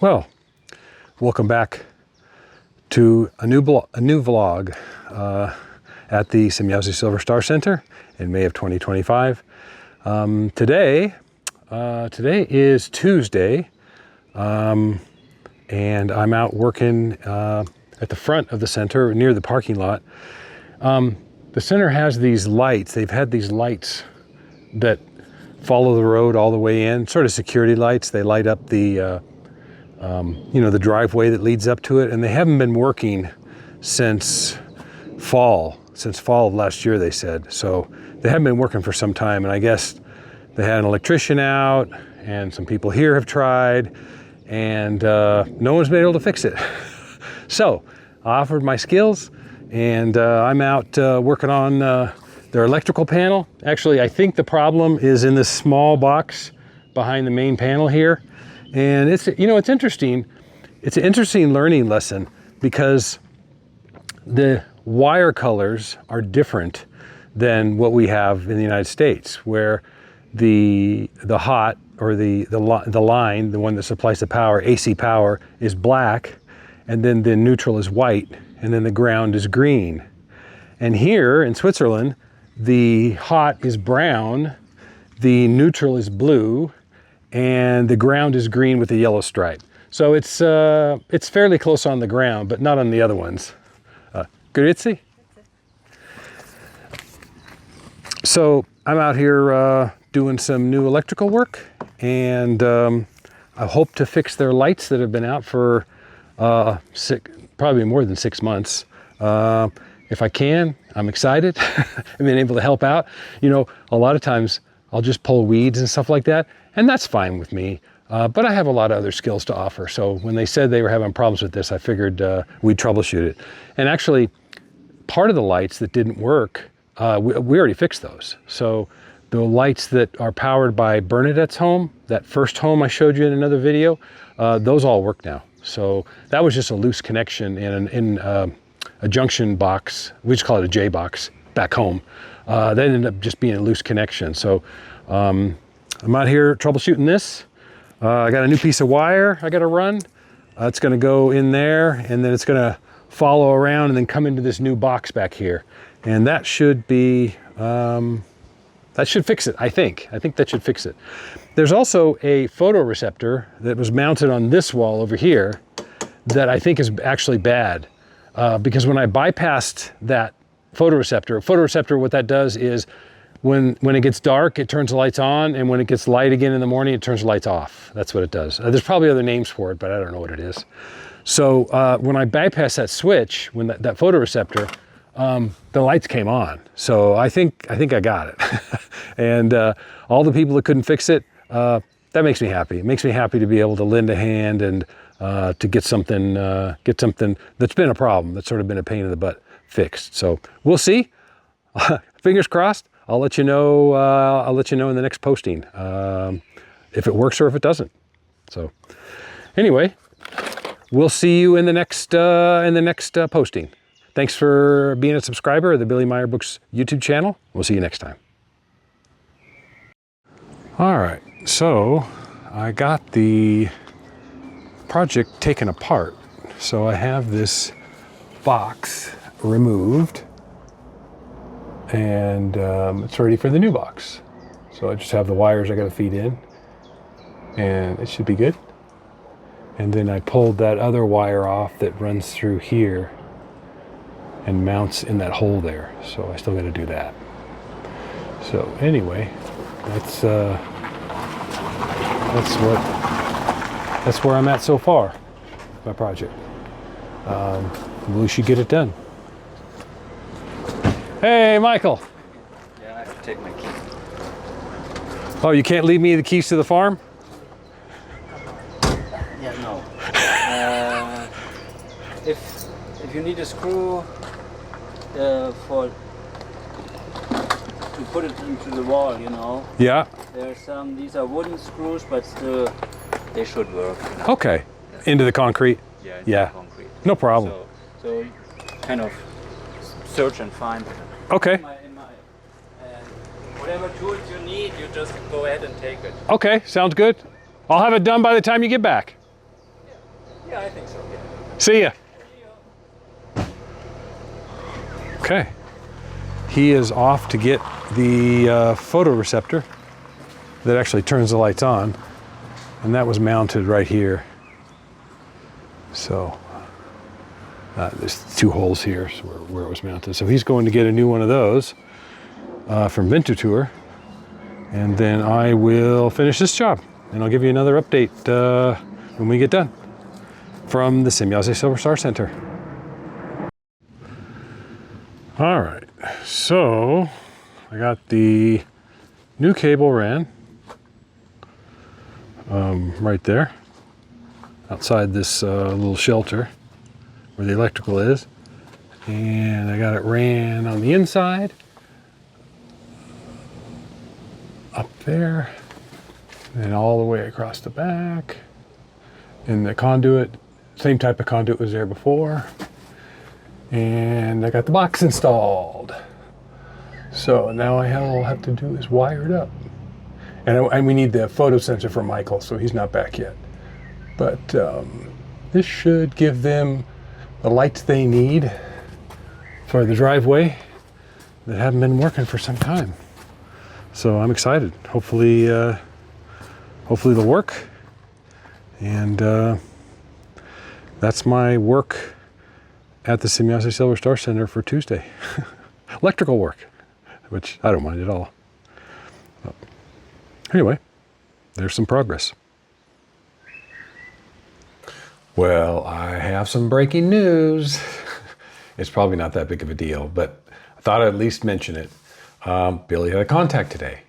Well, welcome back to a new vlog at the Semyazi Silver Star Center in May of 2025. Today is Tuesday, and I'm out working at the front of the center near the parking lot. The center has these lights. They've had these lights that follow the road all the way in, sort of security lights. They light up the the driveway that leads up to it, and they haven't been working since fall of last year, they said. So they haven't been working for some time, and I guess they had an electrician out, and some people here have tried, and no one's been able to fix it. So I offered my skills, and I'm out working on their electrical panel. Actually, I think the problem is in this small box behind the main panel here. And it's interesting. It's an interesting learning lesson because the wire colors are different than what we have in the United States, where the hot or the line, the one that supplies the power, AC power, is black, and then the neutral is white, and then the ground is green. And here in Switzerland, the hot is brown, the neutral is blue, and the ground is green with a yellow stripe. So it's fairly close on the ground, but not on the other ones. Grüezi. So I'm out here doing some new electrical work, and I hope to fix their lights that have been out for probably more than 6 months. If I can, I'm excited. I've been able to help out. A lot of times I'll just pull weeds and stuff like that, and that's fine with me. But I have a lot of other skills to offer. So when they said they were having problems with this, I figured we'd troubleshoot it. And actually, part of the lights that didn't work, we already fixed those. So the lights that are powered by Bernadette's home, that first home I showed you in another video, those all work now. So that was just a loose connection in a junction box. We just call it a J box back home. That ended up just being a loose connection. So I'm out here troubleshooting this. I got a new piece of wire I got to run. It's going to go in there, and then it's going to follow around and then come into this new box back here. And that should be, that should fix it, I think. I think that should fix it. There's also a photoreceptor that was mounted on this wall over here that I think is actually bad. Because when I bypassed that photoreceptor, what that does is when it gets dark, it turns the lights on, and when it gets light again in the morning, it turns the lights off. That's what it does. There's probably other names for it, but I don't know what it is. So when I bypassed that switch, when that photoreceptor, the lights came on. So I think I got it. And all the people that couldn't fix it, that makes me happy. It makes me happy to be able to lend a hand and to get something that's been a problem, that's sort of been a pain in the butt, fixed. So we'll see. Fingers crossed. I'll let you know. I'll let you know in the next posting if it works or if it doesn't. So anyway, we'll see you in the next posting. Thanks for being a subscriber of the Billy Meier Books YouTube channel. We'll see you next time. All right, so I got the project taken apart. So I have this box removed, and it's ready for the new box. So I just have the wires I got to feed in, and it should be good. And then I pulled that other wire off that runs through here and mounts in that hole there. So I still got to do that. So anyway, that's where I'm at so far, my project. We should get it done. Hey, Michael. Yeah, I have to take my keys. Oh, you can't leave me the keys to the farm? Yeah, no. If you need a screw to put it into the wall, Yeah. There's some. These are wooden screws, but still they should work. Okay. Into the concrete. Yeah. Yeah. The concrete. No problem. So kind of search and find. Okay. Whatever tools you need, you just go ahead and take it. Okay, sounds good. I'll have it done by the time you get back. Yeah. Yeah, I think so, yeah. See ya. Okay. He is off to get the photoreceptor that actually turns the lights on, and that was mounted right here. So there's 2 holes here where it was mounted. So he's going to get a new one of those from Vintutour, and then I will finish this job, and I'll give you another update when we get done from the Semjase Silver Star Center. All right, so I got the new cable ran right there outside this little shelter where the electrical is, and I got it ran on the inside up there and all the way across the back, and the conduit, same type of conduit was there before, and I got the box installed. So now all I have to do is wire it up. And we need the photo sensor for Michael, so he's not back yet. But this should give them the lights they need for the driveway that haven't been working for some time. So I'm excited. Hopefully they'll work. And that's my work at the Semjase Silver Star Center for Tuesday. Electrical work, which I don't mind at all. But anyway, there's some progress. Well, I have some breaking news. It's probably not that big of a deal, but I thought I'd at least mention it. Billy had a contact today.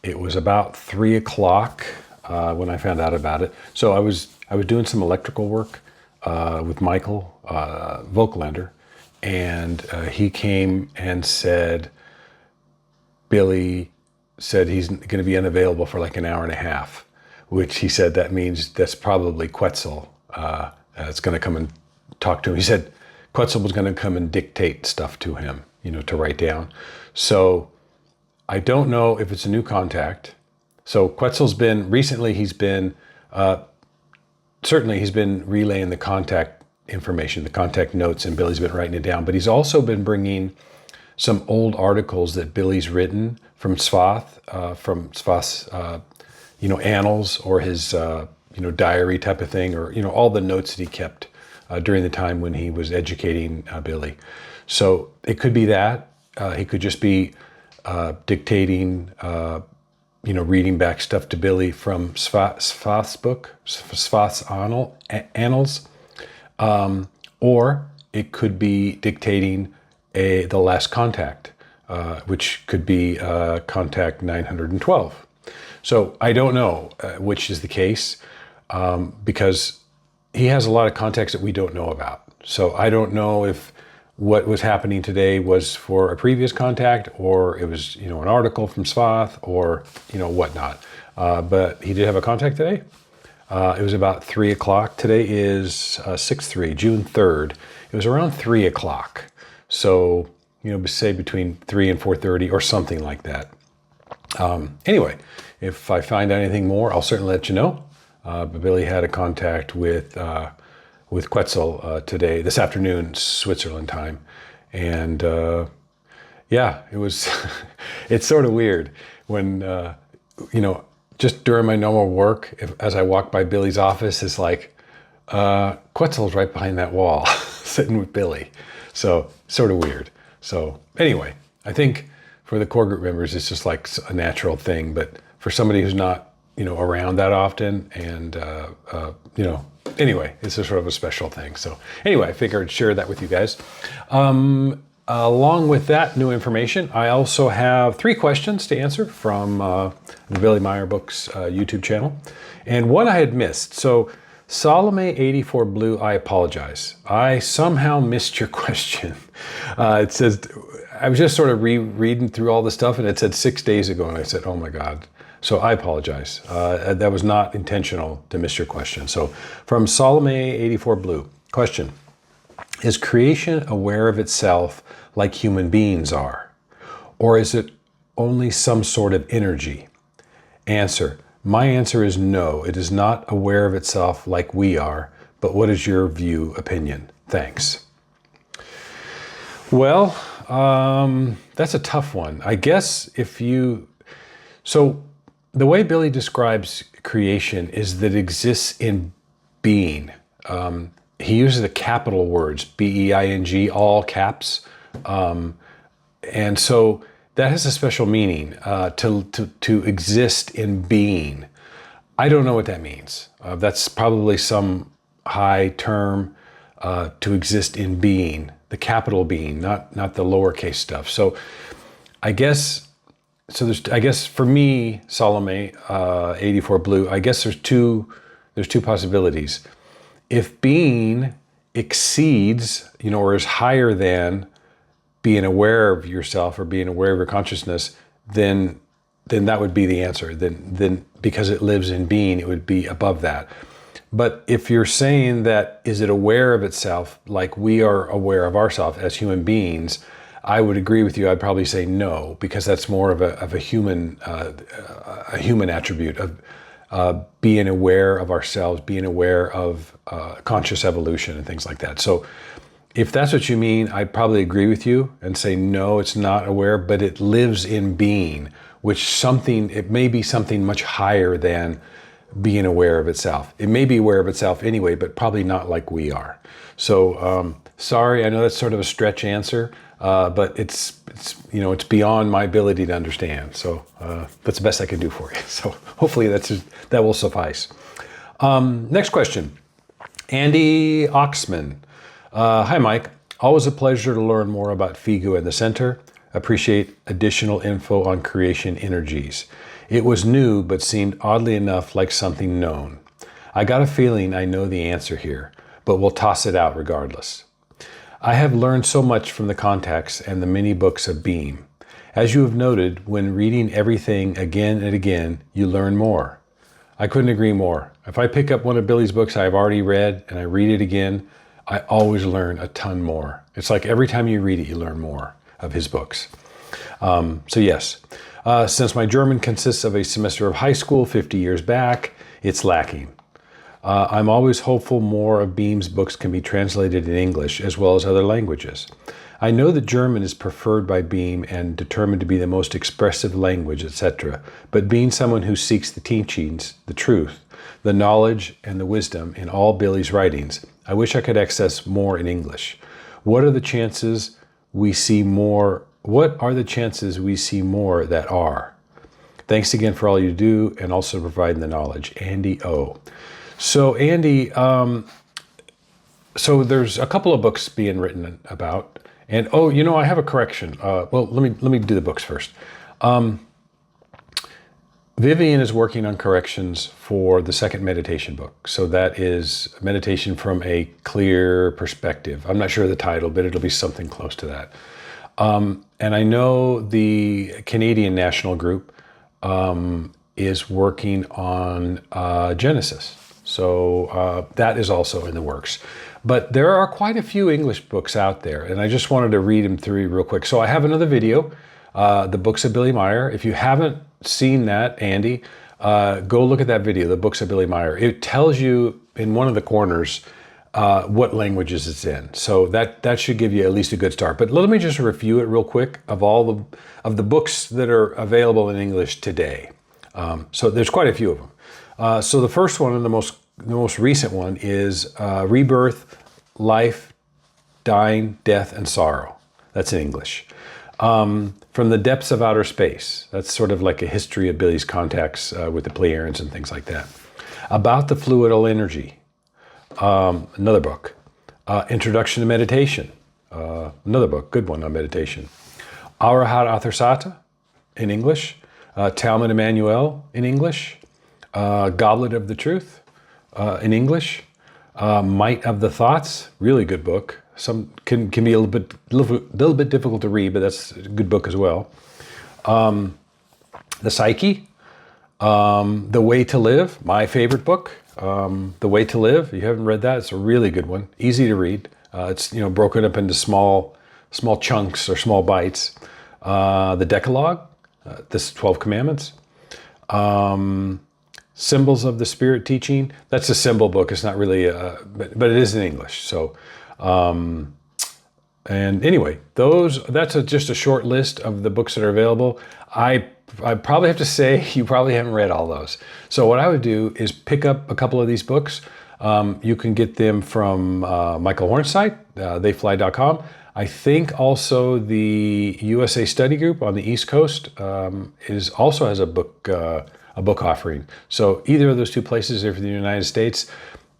It was about 3 o'clock when I found out about it. So I was doing some electrical work with Michael Volklander, and he came and said, Billy said he's going to be unavailable for like an hour and a half, which he said that means that's probably Quetzal that's going to come and talk to him. He said Quetzal was going to come and dictate stuff to him, to write down. So I don't know if it's a new contact. So Quetzal's been, recently he's been, certainly he's been relaying the contact information, the contact notes, and Billy's been writing it down, but he's also been bringing some old articles that Billy's written from Svath, annals, or his, diary type of thing, or, all the notes that he kept during the time when he was educating Billy. So it could be that. He could just be dictating, reading back stuff to Billy from Svath's book, Svath's annals, or it could be dictating the last contact, which could be contact 912. So I don't know which is the case, because he has a lot of contacts that we don't know about. So I don't know if what was happening today was for a previous contact, or it was, an article from Svath, or, whatnot. But he did have a contact today. It was about 3 o'clock. Today is 6/3, June 3rd. It was around 3 o'clock. So, say between 3 and 4:30 or something like that. Anyway, if I find anything more, I'll certainly let you know. But Billy had a contact with Quetzal today, this afternoon, Switzerland time. And it was, it's sort of weird when, just during my normal work, as I walk by Billy's office, it's like, Quetzal's right behind that wall, sitting with Billy. So sort of weird. So anyway, I think for the core group members, it's just like a natural thing. But for somebody who's not, around that often, and, anyway, it's just sort of a special thing. So anyway, I figured I'd share that with you guys. Along with that new information, I also have 3 questions to answer from the Billy Meier Books YouTube channel. And one I had missed. So Salome 84 Blue, I apologize. I somehow missed your question. It says, I was just sort of reading through all the stuff, and it said 6 days ago, and I said, oh my God. So I apologize. That was not intentional to miss your question. So from Salome 84 Blue, question: is creation aware of itself like human beings are? Or is it only some sort of energy? Answer: My answer is no. It is not aware of itself like we are. But what is your view, opinion? Thanks. Well, that's a tough one. I guess so the way Billy describes creation is that it exists in being. He uses the capital words, B-E-I-N-G, all caps. And so that has a special meaning, to exist in being. I don't know what that means. That's probably some high term, to exist in being, the capital being, not the lowercase stuff. So I guess for me, Salome, 84 Blue, I guess there's two possibilities. If being exceeds, or is higher than being aware of yourself or being aware of your consciousness, then that would be the answer. Then because it lives in being, it would be above that. But if you're saying that, is it aware of itself like we are aware of ourselves as human beings, I would agree with you. I'd probably say no, because that's more of a human attribute of being aware of ourselves, being aware of conscious evolution and things like that. So if that's what you mean, I'd probably agree with you and say no, it's not aware, but it lives in being, it may be something much higher than being aware of itself. It may be aware of itself anyway, but probably not like we are. So sorry, I know that's sort of a stretch answer, but it's beyond my ability to understand. So that's the best I can do for you. So hopefully that will suffice. Next question, Andy Oxman. Hi, Mike. Always a pleasure to learn more about FIGU and the center. Appreciate additional info on creation energies. It was new, but seemed oddly enough like something known. I got a feeling I know the answer here, but we'll toss it out regardless. I have learned so much from the contacts and the many books of Beam. As you have noted, when reading everything again and again, you learn more. I couldn't agree more. If I pick up one of Billy's books I've already read and I read it again, I always learn a ton more. It's like every time you read it, you learn more of his books. So yes, since my German consists of a semester of high school 50 years back, it's lacking. I'm always hopeful more of Beam's books can be translated in English as well as other languages. I know that German is preferred by Beam and determined to be the most expressive language, etc. But being someone who seeks the teachings, the truth, the knowledge, and the wisdom in all Billy's writings, I wish I could access more in English. What are the chances we see more that are? Thanks again for all you do and also providing the knowledge. Andy O. So Andy, so there's a couple of books being written about, and I have a correction. Well, let me do the books first. Vivian is working on corrections for the second meditation book. So that is meditation from a clear perspective. I'm not sure of the title, but it'll be something close to that. And I know the Canadian National Group is working on Genesis. So that is also in the works. But there are quite a few English books out there, and I just wanted to read them through real quick. So I have another video, The Books of Billy Meier. If you haven't seen that, Andy, go look at that video, The Books of Billy Meier. It tells you in one of the corners what languages it's in. So that should give you at least a good start. But let me just review it real quick of all the books that are available in English today. So there's quite a few of them. So the first one and the most recent one is Rebirth, Life, Dying, Death, and Sorrow. That's in English. From the Depths of Outer Space. That's sort of like a history of Billy's contacts with the Pleiadians and things like that. About the Fluidal Energy. Another book. Introduction to Meditation. Another book, good one on meditation. Arahat Athersata in English. Talmud Emmanuel in English. Goblet of the Truth in English. Might of the Thoughts, really good book. Some can be a little bit difficult to read, but that's a good book as well. The Psyche, The Way to Live, my favorite book. The Way to Live. If you haven't read that, it's a really good one. Easy to read. It's broken up into small chunks or small bites. The Decalogue, this 12 Commandments. Symbols of the Spirit Teaching. That's a symbol book. It's not really, but it is in English. So, and anyway, that's just a short list of the books that are available. I probably have to say you probably haven't read all those. So what I would do is pick up a couple of these books. You can get them from Michael Horn's site, theyfly.com. I think also the USA Study Group on the East Coast also has a book offering. So either of those two places, if you're in the United States,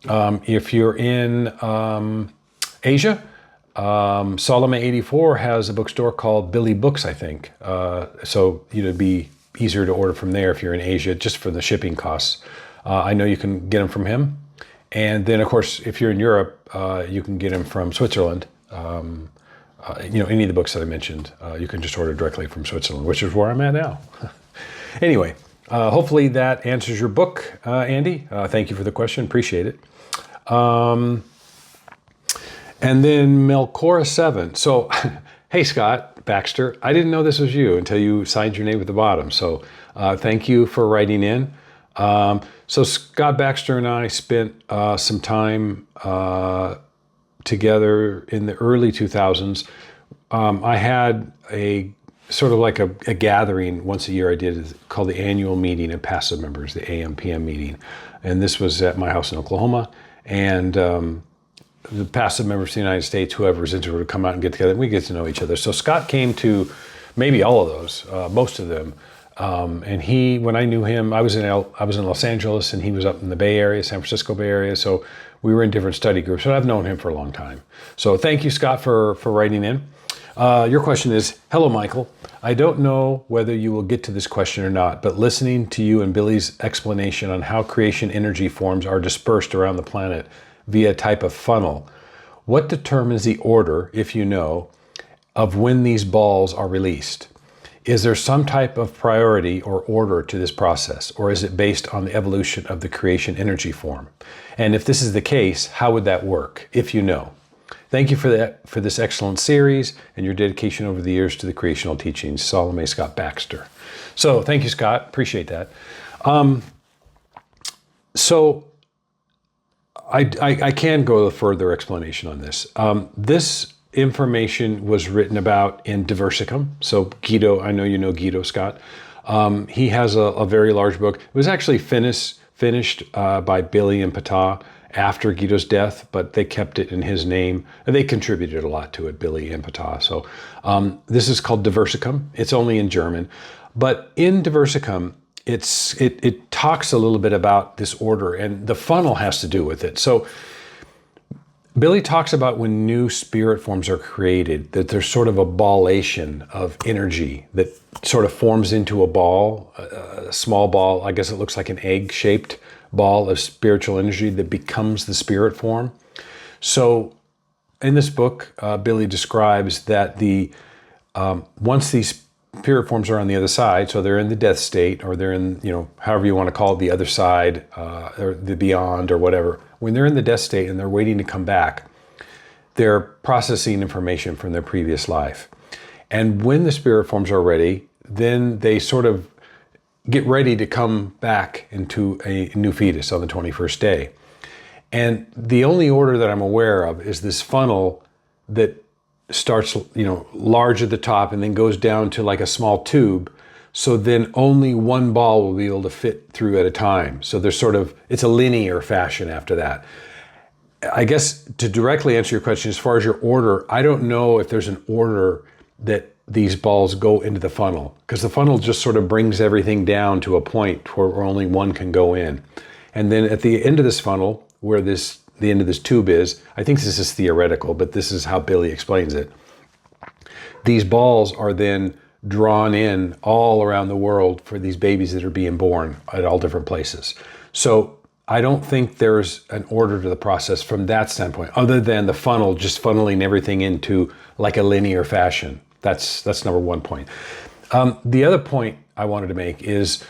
if you're in Asia, Salome 84 has a bookstore called Billy Books, I think. So it'd be easier to order from there if you're in Asia, just for the shipping costs. I know you can get them from him. And then, of course, if you're in Europe, you can get them from Switzerland. Any of the books that I mentioned, you can just order directly from Switzerland, which is where I'm at now. Anyway, hopefully that answers your book, Andy. Thank you for the question. Appreciate it. And then Melcora 7. So, hey, Scott Baxter, I didn't know this was you until you signed your name at the bottom. So thank you for writing in. So Scott Baxter and I spent some time together in the early 2000s. I had a sort of like a gathering once a year I did called the annual meeting of passive members, the AM/PM meeting. And this was at my house in Oklahoma. And the passive members of the United States, whoever is interested, would come out and get together, and we get to know each other. So Scott came to maybe all of those, most of them. And when I knew him, I was in Los Angeles, and he was up in the Bay Area, San Francisco Bay Area. So we were in different study groups, but I've known him for a long time. So thank you, Scott, for writing in. Your question is, hello, Michael. I don't know whether you will get to this question or not, but listening to you and Billy's explanation on how creation energy forms are dispersed around the planet via a type of funnel, what determines the order, if you know, of when these balls are released? Is there some type of priority or order to this process, or is it based on the evolution of the creation energy form? And if this is the case, how would that work, if you know? Thank you for this excellent series and your dedication over the years to the creational teachings. Salome Scott Baxter. So thank you, Scott. Appreciate that. So I can go a further explanation on this. This information was written about in Diversicum. So Guido, I know you know Guido, Scott. He has a very large book. It was actually finished by Billy and Ptah after Guido's death, but they kept it in his name. And they contributed a lot to it, Billy and Ptah. So this is called Diversicum. It's only in German. But in Diversicum, it talks a little bit about this order, and the funnel has to do with it. So Billy talks about when new spirit forms are created, that there's sort of a ballation of energy that sort of forms into a ball, a small ball. I guess it looks like an egg-shaped ball of spiritual energy that becomes the spirit form. So in this book, Billy describes that once these spirit forms are on the other side, so they're in the death state, or they're in, however you want to call it, the other side, or the beyond, or whatever. When they're in the death state and they're waiting to come back, they're processing information from their previous life. And when the spirit forms are ready, then they sort of get ready to come back into a new fetus on the 21st day. And the only order that I'm aware of is this funnel that starts, large at the top and then goes down to like a small tube. So then only one ball will be able to fit through at a time. So it's a linear fashion after that. I guess to directly answer your question, as far as your order, I don't know if there's an order that these balls go into the funnel, because the funnel just sort of brings everything down to a point where only one can go in. And then at the end of this funnel, where the end of this tube is, I think this is theoretical, but this is how Billy explains it. These balls are then drawn in all around the world for these babies that are being born at all different places. So I don't think there's an order to the process from that standpoint, other than the funnel just funneling everything into like a linear fashion. That's number one point. The other point I wanted to make is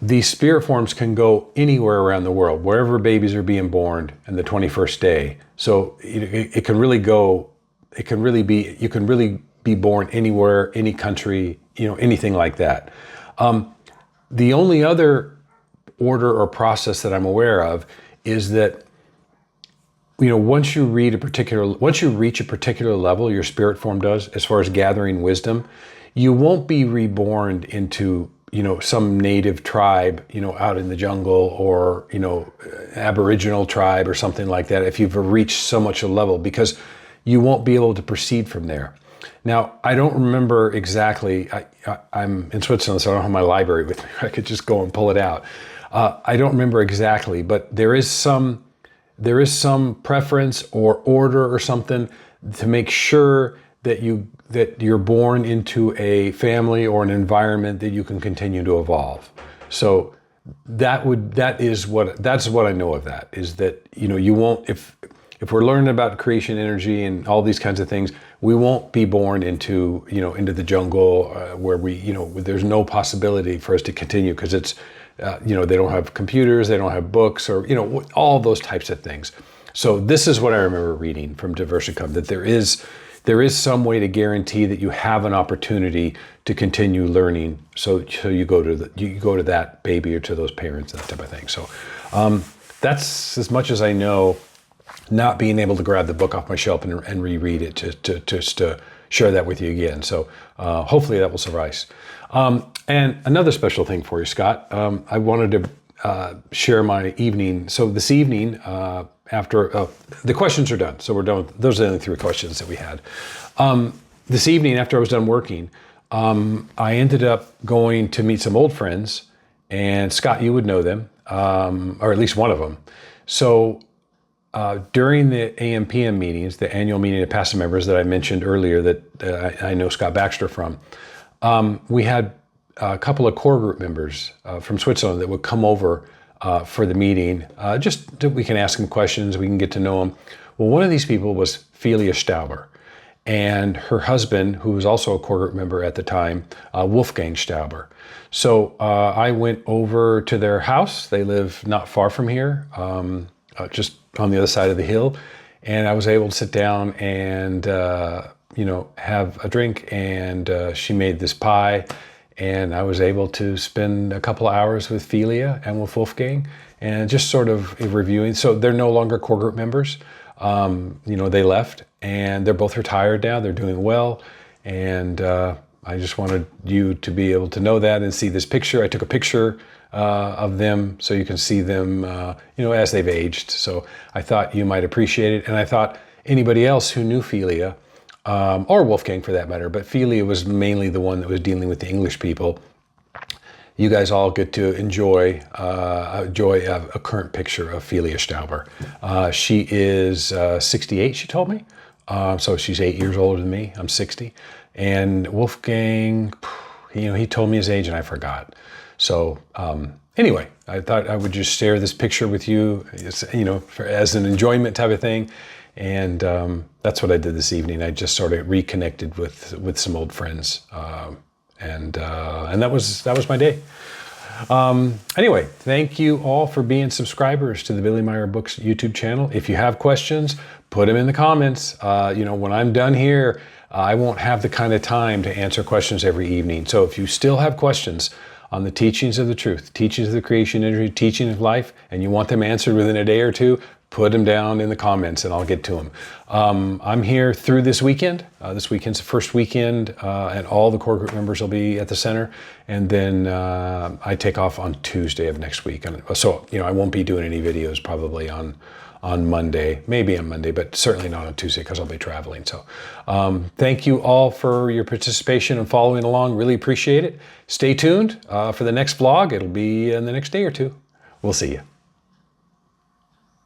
these spirit forms can go anywhere around the world, wherever babies are being born in the 21st day. So it can really go, you can really be born anywhere, any country, anything like that. The only other order or process that I'm aware of is that, you know, once you reach a particular level, your spirit form does, as far as gathering wisdom, you won't be reborn into, you know, some native tribe, you know, out in the jungle, or, you know, Aboriginal tribe or something like that, if you've reached so much a level, because you won't be able to proceed from there. Now, I don't remember exactly, I'm in Switzerland, so I don't have my library with me. I could just go and pull it out. I don't remember exactly, but there is some preference or order or something to make sure that you're born into a family or an environment that you can continue to evolve. So that's what I know of that, is that, you know, you won't, if we're learning about creation energy and all these kinds of things, we won't be born into, you know, into the jungle, where we, you know, there's no possibility for us to continue, because it's, you know, they don't have computers, they don't have books, or, you know, all those types of things. So this is what I remember reading from Diversicum, that there is some way to guarantee that you have an opportunity to continue learning. So you go to that baby or to those parents, that type of thing. So that's as much as I know, not being able to grab the book off my shelf and reread it to share that with you again. So hopefully that will suffice. And another special thing for you, Scott, I wanted to share my evening. So this evening, after the questions are done, so we're done. Those are the only 3 questions that we had. This evening, after I was done working, I ended up going to meet some old friends, and Scott, you would know them, or at least one of them. So during the AM/PM meetings, the annual meeting of past members that I mentioned earlier, that I know Scott Baxter from, we had a couple of core group members from Switzerland that would come over for the meeting, just that we can ask them questions, we can get to know them. Well, one of these people was Philia Stauber, and her husband, who was also a core group member at the time, Wolfgang Stauber. So I went over to their house. They live not far from here, just on the other side of the hill, and I was able to sit down and you know, have a drink, and she made this pie, and I was able to spend a couple of hours with Philia and with Wolfgang, and just sort of reviewing. So they're no longer core group members. You know, they left, and they're both retired now. They're doing well, and I just wanted you to be able to know that and see this picture. I took a picture of them so you can see them, you know, as they've aged. So I thought you might appreciate it, and I thought anybody else who knew Philia, or Wolfgang for that matter, but Philia was mainly the one that was dealing with the English people. You guys all get to enjoy a current picture of Philia Stauber. She is 68, she told me. So she's 8 years older than me. I'm 60. And Wolfgang, you know, he told me his age and I forgot. So anyway, I thought I would just share this picture with you, you know, as an enjoyment type of thing. And that's what I did this evening. I just sort of reconnected with some old friends, and that was my day. Anyway, thank you all for being subscribers to the Billy Meier Books YouTube channel. If you have questions, put them in the comments. You know, when I'm done here, I won't have the kind of time to answer questions every evening. So if you still have questions on the teachings of the truth, teachings of the creation energy, teaching of life, and you want them answered within a day or two, put them down in the comments and I'll get to them. I'm here through this weekend. This weekend's the first weekend, and all the core group members will be at the center. And then I take off on Tuesday of next week. And so, you know, I won't be doing any videos probably on Monday, maybe on Monday, but certainly not on Tuesday because I'll be traveling. So thank you all for your participation and following along. Really appreciate it. Stay tuned for the next vlog. It'll be in the next day or two. We'll see you.